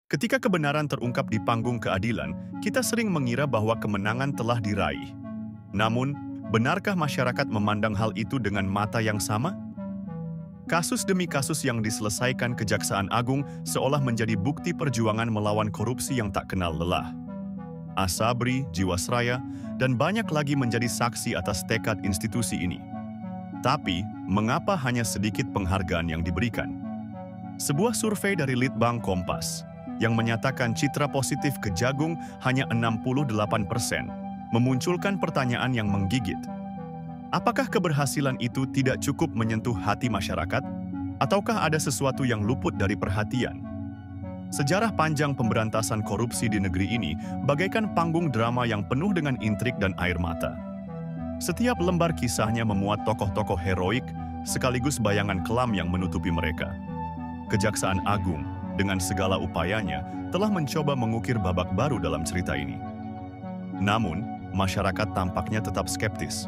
Ketika kebenaran terungkap di panggung keadilan, kita sering mengira bahwa kemenangan telah diraih. Namun, benarkah masyarakat memandang hal itu dengan mata yang sama? Kasus demi kasus yang diselesaikan Kejaksaan Agung seolah menjadi bukti perjuangan melawan korupsi yang tak kenal lelah. Asabri, Jiwasraya, dan banyak lagi menjadi saksi atas tekad institusi ini. Tapi, mengapa hanya sedikit penghargaan yang diberikan? Sebuah survei dari Litbang Kompas yang menyatakan citra positif Kejagung hanya 68%, memunculkan pertanyaan yang menggigit. Apakah keberhasilan itu tidak cukup menyentuh hati masyarakat? Ataukah ada sesuatu yang luput dari perhatian? Sejarah panjang pemberantasan korupsi di negeri ini bagaikan panggung drama yang penuh dengan intrik dan air mata. Setiap lembar kisahnya memuat tokoh-tokoh heroik sekaligus bayangan kelam yang menutupi mereka. Kejaksaan Agung, dengan segala upayanya, telah mencoba mengukir babak baru dalam cerita ini. Namun, masyarakat tampaknya tetap skeptis.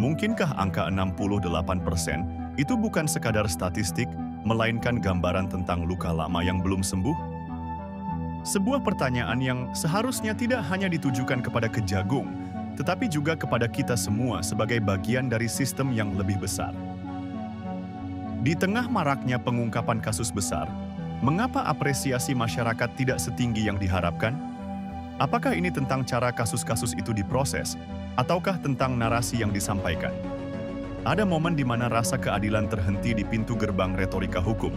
Mungkinkah angka 68% itu bukan sekadar statistik, melainkan gambaran tentang luka lama yang belum sembuh? Sebuah pertanyaan yang seharusnya tidak hanya ditujukan kepada Kejagung, tetapi juga kepada kita semua sebagai bagian dari sistem yang lebih besar. Di tengah maraknya pengungkapan kasus besar, mengapa apresiasi masyarakat tidak setinggi yang diharapkan? Apakah ini tentang cara kasus-kasus itu diproses, ataukah tentang narasi yang disampaikan? Ada momen di mana rasa keadilan terhenti di pintu gerbang retorika hukum.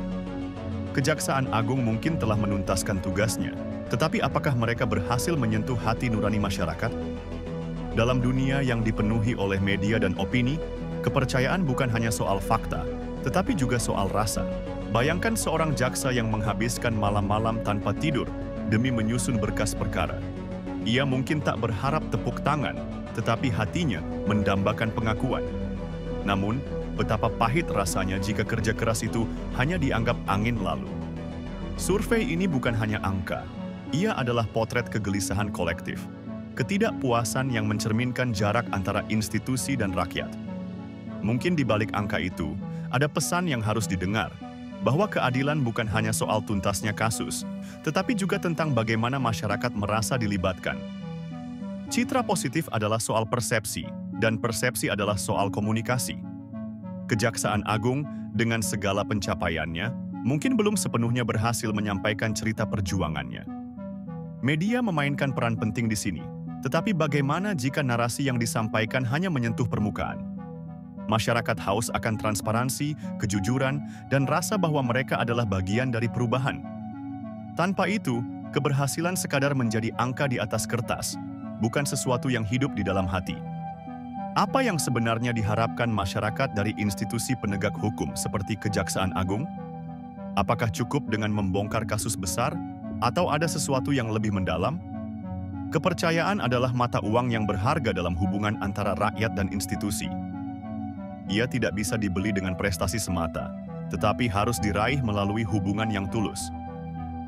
Kejaksaan Agung mungkin telah menuntaskan tugasnya, tetapi apakah mereka berhasil menyentuh hati nurani masyarakat? Dalam dunia yang dipenuhi oleh media dan opini, kepercayaan bukan hanya soal fakta, tetapi juga soal rasa. Bayangkan seorang jaksa yang menghabiskan malam-malam tanpa tidur demi menyusun berkas perkara. Ia mungkin tak berharap tepuk tangan, tetapi hatinya mendambakan pengakuan. Namun, betapa pahit rasanya jika kerja keras itu hanya dianggap angin lalu. Survei ini bukan hanya angka, ia adalah potret kegelisahan kolektif, ketidakpuasan yang mencerminkan jarak antara institusi dan rakyat. Mungkin di balik angka itu, ada pesan yang harus didengar, bahwa keadilan bukan hanya soal tuntasnya kasus, tetapi juga tentang bagaimana masyarakat merasa dilibatkan. Citra positif adalah soal persepsi, dan persepsi adalah soal komunikasi. Kejaksaan Agung, dengan segala pencapaiannya, mungkin belum sepenuhnya berhasil menyampaikan cerita perjuangannya. Media memainkan peran penting di sini, tetapi bagaimana jika narasi yang disampaikan hanya menyentuh permukaan? Masyarakat haus akan transparansi, kejujuran, dan rasa bahwa mereka adalah bagian dari perubahan. Tanpa itu, keberhasilan sekadar menjadi angka di atas kertas, bukan sesuatu yang hidup di dalam hati. Apa yang sebenarnya diharapkan masyarakat dari institusi penegak hukum seperti Kejaksaan Agung? Apakah cukup dengan membongkar kasus besar, atau ada sesuatu yang lebih mendalam? Kepercayaan adalah mata uang yang berharga dalam hubungan antara rakyat dan institusi. Ia tidak bisa dibeli dengan prestasi semata, tetapi harus diraih melalui hubungan yang tulus.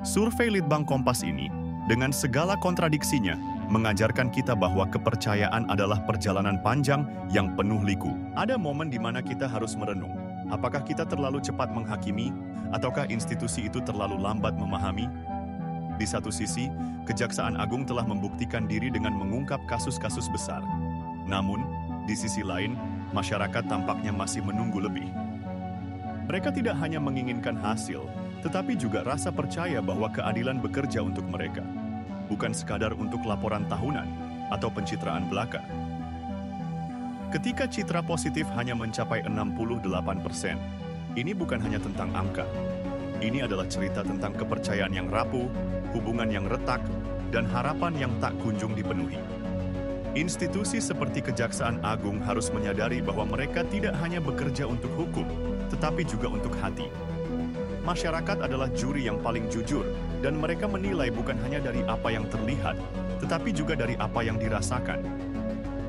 Survei Litbang Kompas ini, dengan segala kontradiksinya, mengajarkan kita bahwa kepercayaan adalah perjalanan panjang yang penuh liku. Ada momen di mana kita harus merenung. Apakah kita terlalu cepat menghakimi, ataukah institusi itu terlalu lambat memahami? Di satu sisi, Kejaksaan Agung telah membuktikan diri dengan mengungkap kasus-kasus besar. Namun, di sisi lain, masyarakat tampaknya masih menunggu lebih. Mereka tidak hanya menginginkan hasil, tetapi juga rasa percaya bahwa keadilan bekerja untuk mereka, bukan sekadar untuk laporan tahunan atau pencitraan belaka. Ketika citra positif hanya mencapai 68%, ini bukan hanya tentang angka. Ini adalah cerita tentang kepercayaan yang rapuh, hubungan yang retak, dan harapan yang tak kunjung dipenuhi. Institusi seperti Kejaksaan Agung harus menyadari bahwa mereka tidak hanya bekerja untuk hukum, tetapi juga untuk hati. Masyarakat adalah juri yang paling jujur, dan mereka menilai bukan hanya dari apa yang terlihat, tetapi juga dari apa yang dirasakan.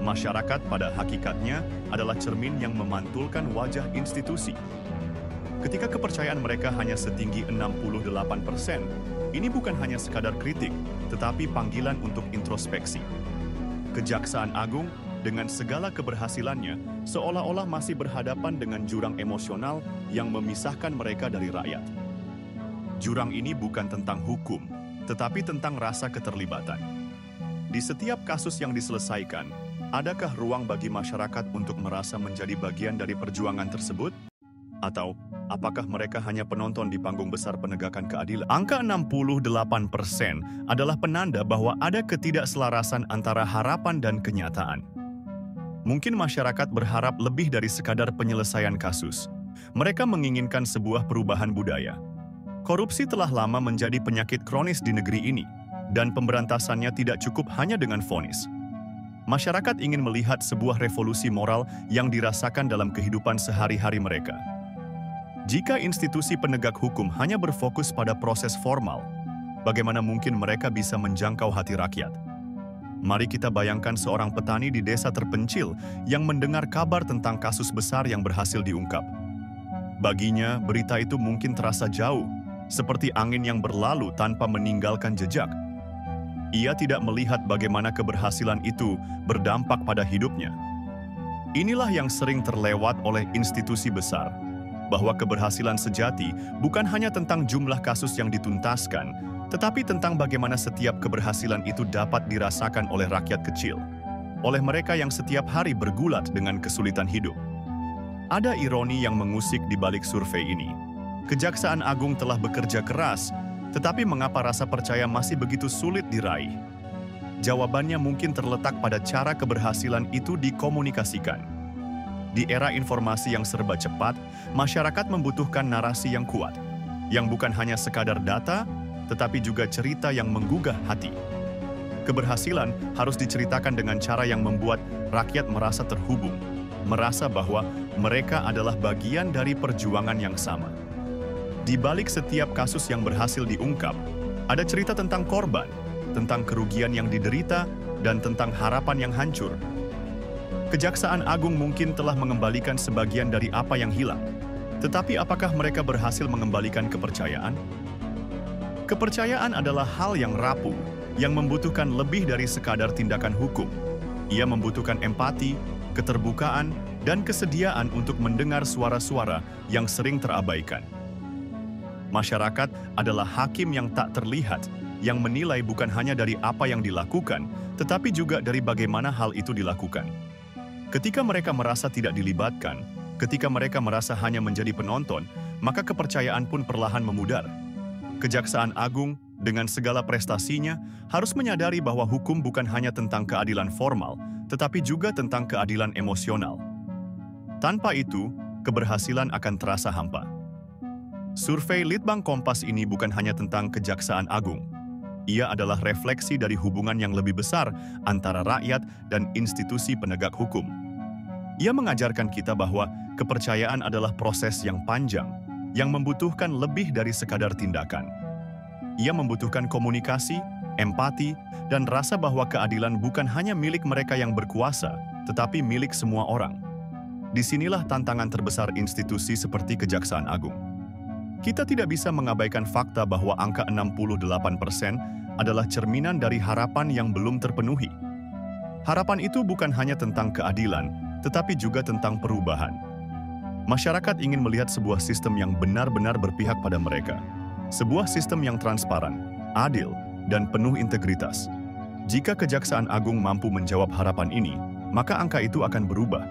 Masyarakat pada hakikatnya adalah cermin yang memantulkan wajah institusi. Ketika kepercayaan mereka hanya setinggi 68%, ini bukan hanya sekadar kritik, tetapi panggilan untuk introspeksi. Kejaksaan Agung, dengan segala keberhasilannya, seolah-olah masih berhadapan dengan jurang emosional yang memisahkan mereka dari rakyat. Jurang ini bukan tentang hukum, tetapi tentang rasa keterlibatan. Di setiap kasus yang diselesaikan, adakah ruang bagi masyarakat untuk merasa menjadi bagian dari perjuangan tersebut? Atau apakah mereka hanya penonton di panggung besar penegakan keadilan? Angka 68% adalah penanda bahwa ada ketidakselarasan antara harapan dan kenyataan. Mungkin masyarakat berharap lebih dari sekadar penyelesaian kasus. Mereka menginginkan sebuah perubahan budaya. Korupsi telah lama menjadi penyakit kronis di negeri ini, dan pemberantasannya tidak cukup hanya dengan vonis. Masyarakat ingin melihat sebuah revolusi moral yang dirasakan dalam kehidupan sehari-hari mereka. Jika institusi penegak hukum hanya berfokus pada proses formal, bagaimana mungkin mereka bisa menjangkau hati rakyat? Mari kita bayangkan seorang petani di desa terpencil yang mendengar kabar tentang kasus besar yang berhasil diungkap. Baginya, berita itu mungkin terasa jauh, seperti angin yang berlalu tanpa meninggalkan jejak. Ia tidak melihat bagaimana keberhasilan itu berdampak pada hidupnya. Inilah yang sering terlewat oleh institusi besar, bahwa keberhasilan sejati bukan hanya tentang jumlah kasus yang dituntaskan, tetapi tentang bagaimana setiap keberhasilan itu dapat dirasakan oleh rakyat kecil, oleh mereka yang setiap hari bergulat dengan kesulitan hidup. Ada ironi yang mengusik di balik survei ini. Kejaksaan Agung telah bekerja keras, tetapi mengapa rasa percaya masih begitu sulit diraih? Jawabannya mungkin terletak pada cara keberhasilan itu dikomunikasikan. Di era informasi yang serba cepat, masyarakat membutuhkan narasi yang kuat, yang bukan hanya sekadar data, tetapi juga cerita yang menggugah hati. Keberhasilan harus diceritakan dengan cara yang membuat rakyat merasa terhubung, merasa bahwa mereka adalah bagian dari perjuangan yang sama. Di balik setiap kasus yang berhasil diungkap, ada cerita tentang korban, tentang kerugian yang diderita, dan tentang harapan yang hancur. Kejaksaan Agung mungkin telah mengembalikan sebagian dari apa yang hilang. Tetapi apakah mereka berhasil mengembalikan kepercayaan? Kepercayaan adalah hal yang rapuh, yang membutuhkan lebih dari sekadar tindakan hukum. Ia membutuhkan empati, keterbukaan, dan kesediaan untuk mendengar suara-suara yang sering terabaikan. Masyarakat adalah hakim yang tak terlihat, yang menilai bukan hanya dari apa yang dilakukan, tetapi juga dari bagaimana hal itu dilakukan. Ketika mereka merasa tidak dilibatkan, ketika mereka merasa hanya menjadi penonton, maka kepercayaan pun perlahan memudar. Kejaksaan Agung, dengan segala prestasinya, harus menyadari bahwa hukum bukan hanya tentang keadilan formal, tetapi juga tentang keadilan emosional. Tanpa itu, keberhasilan akan terasa hampa. Survei Litbang Kompas ini bukan hanya tentang Kejaksaan Agung. Ia adalah refleksi dari hubungan yang lebih besar antara rakyat dan institusi penegak hukum. Ia mengajarkan kita bahwa kepercayaan adalah proses yang panjang, yang membutuhkan lebih dari sekadar tindakan. Ia membutuhkan komunikasi, empati, dan rasa bahwa keadilan bukan hanya milik mereka yang berkuasa, tetapi milik semua orang. Disinilah tantangan terbesar institusi seperti Kejaksaan Agung. Kita tidak bisa mengabaikan fakta bahwa angka 68% adalah cerminan dari harapan yang belum terpenuhi. Harapan itu bukan hanya tentang keadilan, tetapi juga tentang perubahan. Masyarakat ingin melihat sebuah sistem yang benar-benar berpihak pada mereka. Sebuah sistem yang transparan, adil, dan penuh integritas. Jika Kejaksaan Agung mampu menjawab harapan ini, maka angka itu akan berubah.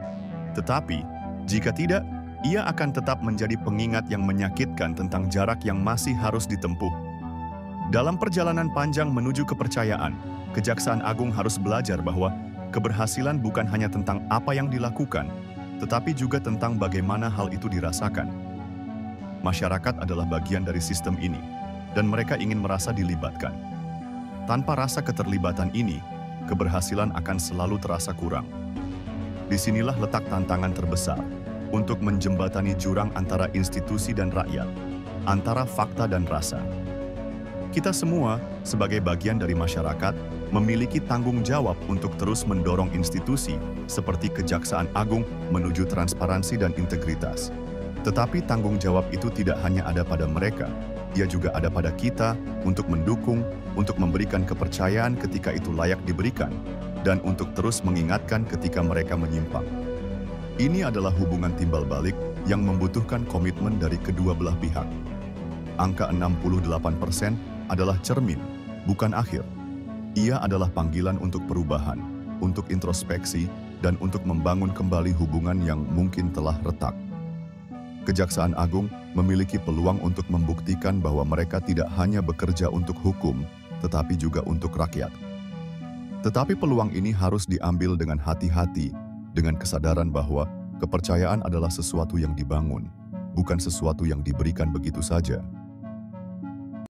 Tetapi, jika tidak, ia akan tetap menjadi pengingat yang menyakitkan tentang jarak yang masih harus ditempuh. Dalam perjalanan panjang menuju kepercayaan, Kejaksaan Agung harus belajar bahwa keberhasilan bukan hanya tentang apa yang dilakukan, tetapi juga tentang bagaimana hal itu dirasakan. Masyarakat adalah bagian dari sistem ini, dan mereka ingin merasa dilibatkan. Tanpa rasa keterlibatan ini, keberhasilan akan selalu terasa kurang. Disinilah letak tantangan terbesar, untuk menjembatani jurang antara institusi dan rakyat, antara fakta dan rasa. Kita semua, sebagai bagian dari masyarakat, memiliki tanggung jawab untuk terus mendorong institusi seperti Kejaksaan Agung menuju transparansi dan integritas. Tetapi tanggung jawab itu tidak hanya ada pada mereka, ia juga ada pada kita untuk mendukung, untuk memberikan kepercayaan ketika itu layak diberikan, dan untuk terus mengingatkan ketika mereka menyimpang. Ini adalah hubungan timbal balik yang membutuhkan komitmen dari kedua belah pihak. Angka 68% adalah cermin bukan akhir. Ia adalah panggilan untuk perubahan, untuk introspeksi, dan untuk membangun kembali hubungan yang mungkin telah retak. Kejaksaan Agung memiliki peluang untuk membuktikan bahwa mereka tidak hanya bekerja untuk hukum, tetapi juga untuk rakyat. Tetapi peluang ini harus diambil dengan hati-hati, dengan kesadaran bahwa kepercayaan adalah sesuatu yang dibangun, bukan sesuatu yang diberikan begitu saja.